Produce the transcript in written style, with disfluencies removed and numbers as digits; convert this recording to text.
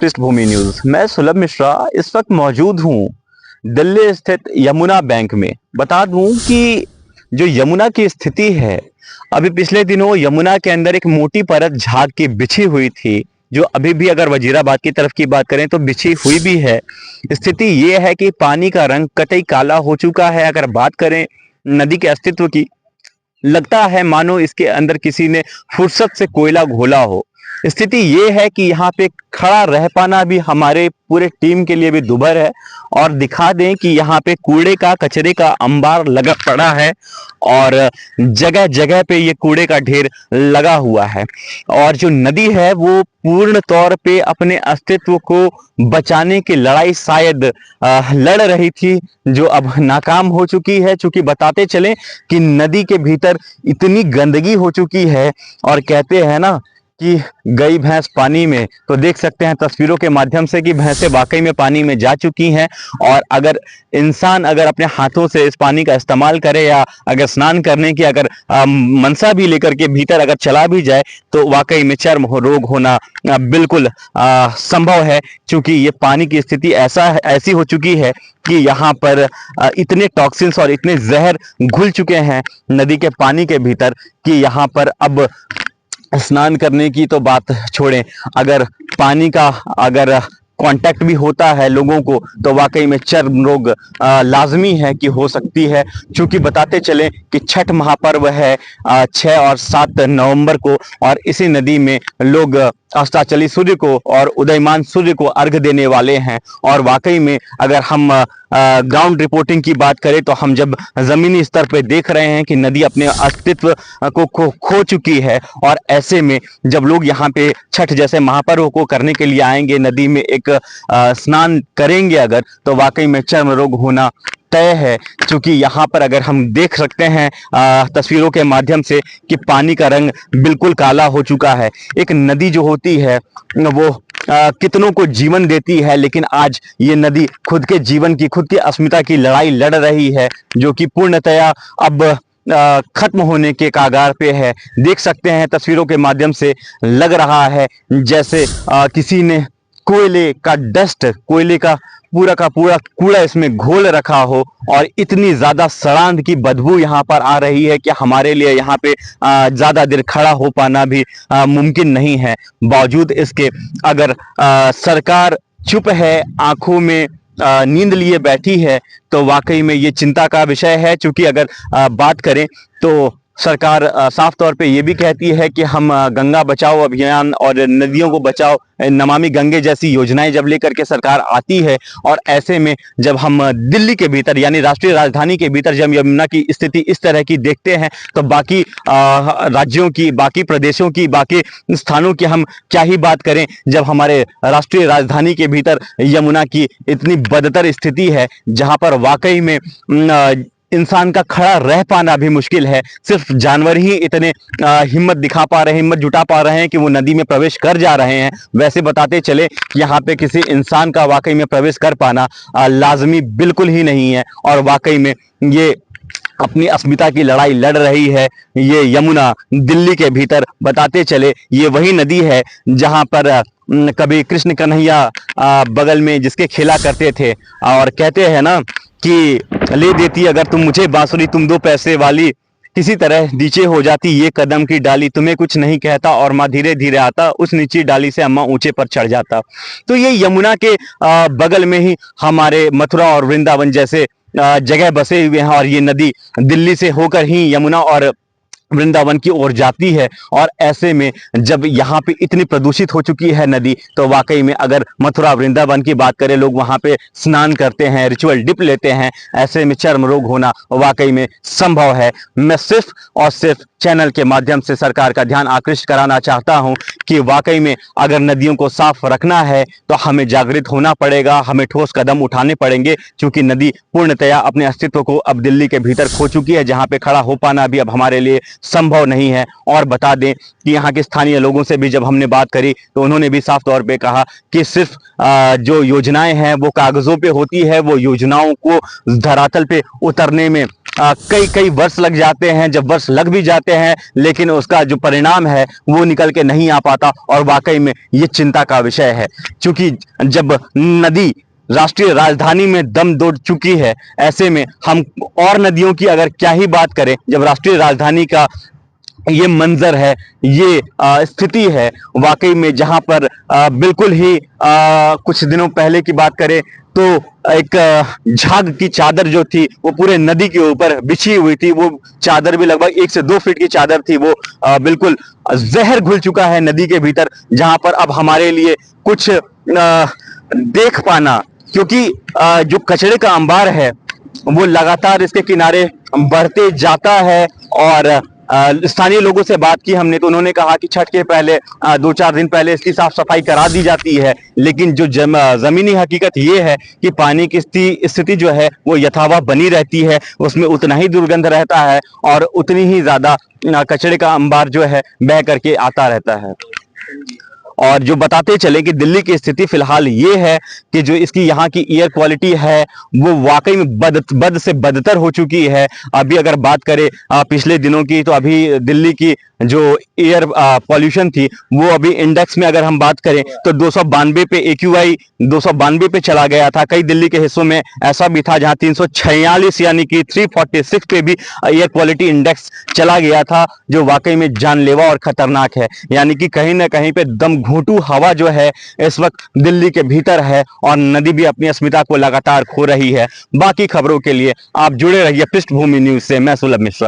पृष्ठभूमि न्यूज। मैं सुलभ मिश्रा इस वक्त मौजूद हूँ दिल्ली स्थित यमुना बैंक में। बता दूं कि जो यमुना की स्थिति है, अभी पिछले दिनों यमुना के अंदर एक मोटी परत झाग की बिछी हुई थी, जो अभी भी अगर वजीराबाद की तरफ की बात करें तो बिछी हुई भी है। स्थिति ये है कि पानी का रंग कतई काला हो चुका है। अगर बात करें नदी के अस्तित्व की, लगता है मानो इसके अंदर किसी ने फुर्सत से कोयला घोला हो। स्थिति ये है कि यहाँ पे खड़ा रह पाना भी हमारे पूरे टीम के लिए भी दुभर है। और दिखा दें कि यहाँ पे कूड़े का कचरे का अंबार लगा पड़ा है और जगह जगह पे ये कूड़े का ढेर लगा हुआ है। और जो नदी है वो पूर्ण तौर पे अपने अस्तित्व को बचाने की लड़ाई शायद लड़ रही थी, जो अब नाकाम हो चुकी है। चूंकि बताते चलें कि नदी के भीतर इतनी गंदगी हो चुकी है, और कहते हैं ना कि गई भैंस पानी में, तो देख सकते हैं तस्वीरों के माध्यम से कि भैंसें वाकई में पानी में जा चुकी हैं। और अगर इंसान अगर अपने हाथों से इस पानी का इस्तेमाल करे या अगर स्नान करने की अगर मनसा भी लेकर के भीतर अगर चला भी जाए, तो वाकई में चर्म रोग होना बिल्कुल संभव है। क्योंकि ये पानी की स्थिति ऐसी हो चुकी है कि यहाँ पर इतने टॉक्सिन्स और इतने जहर घुल चुके हैं नदी के पानी के भीतर कि यहाँ पर अब स्नान करने की तो बात छोड़ें, अगर पानी का अगर कांटेक्ट भी होता है लोगों को, तो वाकई में चर्म रोग लाजमी है कि हो सकती है। क्योंकि बताते चले कि छठ महापर्व है 6 और 7 नवंबर को, और इसी नदी में लोग अस्ताचली सूर्य को और उदयमान सूर्य को अर्घ देने वाले हैं। और वाकई में अगर हम ग्राउंड रिपोर्टिंग की बात करें, तो हम जब जमीनी स्तर पर देख रहे हैं कि नदी अपने अस्तित्व को खो चुकी है, और ऐसे में जब लोग यहाँ पे छठ जैसे महापर्व को करने के लिए आएंगे, नदी में एक स्नान करेंगे अगर, तो वाकई में चर्म रोग होना तय है। क्योंकि यहाँ पर अगर हम देख सकते हैं तस्वीरों के माध्यम से कि पानी का रंग बिल्कुल काला हो चुका है। एक नदी जो होती है वो कितनों को जीवन देती है, लेकिन आज ये नदी खुद के जीवन की, खुद की अस्मिता की लड़ाई लड़ रही है, जो कि पूर्णतया अब खत्म होने के कागार पे है। देख सकते हैं तस्वीरों के माध्यम से, लग रहा है जैसे किसी ने कोयले का डस्ट, कोयले का पूरा कूड़ा इसमें घोल रखा हो, और इतनी ज्यादा सड़ांध की बदबू यहाँ पर आ रही है कि हमारे लिए यहाँ पे ज्यादा देर खड़ा हो पाना भी मुमकिन नहीं है। बावजूद इसके अगर सरकार चुप है, आंखों में नींद लिए बैठी है, तो वाकई में ये चिंता का विषय है। क्योंकि अगर बात करें तो सरकार साफ तौर पे ये भी कहती है कि हम गंगा बचाओ अभियान और नदियों को बचाओ, नमामि गंगे जैसी योजनाएं जब लेकर के सरकार आती है, और ऐसे में जब हम दिल्ली के भीतर यानी राष्ट्रीय राजधानी के भीतर जब यमुना की स्थिति इस तरह की देखते हैं, तो बाकी राज्यों की, बाकी प्रदेशों की, बाकी स्थानों की हम क्या ही बात करें, जब हमारे राष्ट्रीय राजधानी के भीतर यमुना की इतनी बदतर स्थिति है, जहां पर वाकई में इंसान का खड़ा रह पाना भी मुश्किल है। सिर्फ जानवर ही इतने हिम्मत दिखा पा रहे हैं, हिम्मत जुटा पा रहे हैं कि वो नदी में प्रवेश कर जा रहे हैं। वैसे बताते चले यहाँ पे किसी इंसान का वाकई में प्रवेश कर पाना लाजमी बिल्कुल ही नहीं है। और वाकई में ये अपनी अस्मिता की लड़ाई लड़ रही है। ये यमुना दिल्ली के भीतर बताते चले ये वही नदी है जहां पर कभी कृष्ण कन्हैया बगल में जिसके खेला करते थे, और कहते हैं ना कि ले देती अगर तुम मुझे बांसुरी तुम 2 पैसे वाली, किसी तरह नीचे हो जाती ये कदम की डाली, तुम्हें कुछ नहीं कहता और माँ धीरे धीरे आता, उस नीची डाली से अम्मा ऊंचे पर चढ़ जाता। तो ये यमुना के बगल में ही हमारे मथुरा और वृंदावन जैसे जगह बसे हुए हैं, और ये नदी दिल्ली से होकर ही यमुना और वृंदावन की ओर जाती है। और ऐसे में जब यहाँ पे इतनी प्रदूषित हो चुकी है नदी, तो वाकई में अगर मथुरा वृंदावन की बात करें, लोग वहाँ पे स्नान करते हैं, रिचुअल डिप लेते हैं, ऐसे में चर्म रोग होना वाकई में संभव है। मैं सिर्फ और सिर्फ चैनल के माध्यम से सरकार का ध्यान आकृष्ट कराना चाहता हूं कि वाकई में अगर नदियों को साफ रखना है तो हमें जागृत होना पड़ेगा, हमें ठोस कदम उठाने पड़ेंगे। क्योंकि नदी पूर्णतया अपने अस्तित्व को अब दिल्ली के भीतर खो चुकी है, जहां पे खड़ा हो पाना भी अब हमारे लिए संभव नहीं है। और बता दें कि यहाँ के स्थानीय लोगों से भी जब हमने बात करी, तो उन्होंने भी साफ तौर पे कहा कि सिर्फ जो योजनाएं हैं वो कागजों पे होती है, वो योजनाओं को धरातल पे उतरने में कई कई वर्ष लग जाते हैं, जब वर्ष लग भी जाते हैं लेकिन उसका जो परिणाम है वो निकल के नहीं आ पाता, और वाकई में ये चिंता का विषय है। क्योंकि जब नदी राष्ट्रीय राजधानी में दम तोड़ चुकी है, ऐसे में हम और नदियों की अगर क्या ही बात करें, जब राष्ट्रीय राजधानी का ये मंजर है, ये स्थिति है वाकई में, जहां पर बिल्कुल ही कुछ दिनों पहले की बात करें तो एक झाग की चादर जो थी वो पूरे नदी के ऊपर बिछी हुई थी। वो चादर भी लगभग 1 से 2 फीट की चादर थी। वो बिल्कुल जहर घुल चुका है नदी के भीतर, जहां पर अब हमारे लिए कुछ देख पाना, क्योंकि जो कचरे का अंबार है वो लगातार इसके किनारे बढ़ते जाता है। और स्थानीय लोगों से बात की हमने तो उन्होंने कहा कि छठ के पहले 2-4 दिन पहले इसकी साफ सफाई करा दी जाती है, लेकिन जो जमीनी हकीकत ये है कि पानी की स्थिति जो है वो यथावत बनी रहती है, उसमें उतना ही दुर्गंध रहता है और उतनी ही ज्यादा कचरे का अंबार जो है बह करके आता रहता है। और जो बताते चले कि दिल्ली की स्थिति फिलहाल ये है कि जो इसकी यहाँ की एयर क्वालिटी है वो वाकई में बद से बदतर हो चुकी है। अभी अगर बात करें पिछले दिनों की, तो अभी दिल्ली की जो एयर पॉल्यूशन थी वो अभी इंडेक्स में अगर हम बात करें तो 292 पे, AQI 292 पे चला गया था। कई दिल्ली के हिस्सों में ऐसा भी था जहां 346 यानी कि 346 पे भी एयर क्वालिटी इंडेक्स चला गया था, जो वाकई में जानलेवा और खतरनाक है। यानी कि कहीं ना कहीं पे दम घोंटू हवा जो है इस वक्त दिल्ली के भीतर है, और नदी भी अपनी अस्मिता को लगातार खो रही है। बाकी खबरों के लिए आप जुड़े रहिए पृष्ठभूमि न्यूज से। मैं सुलभ मिश्रा।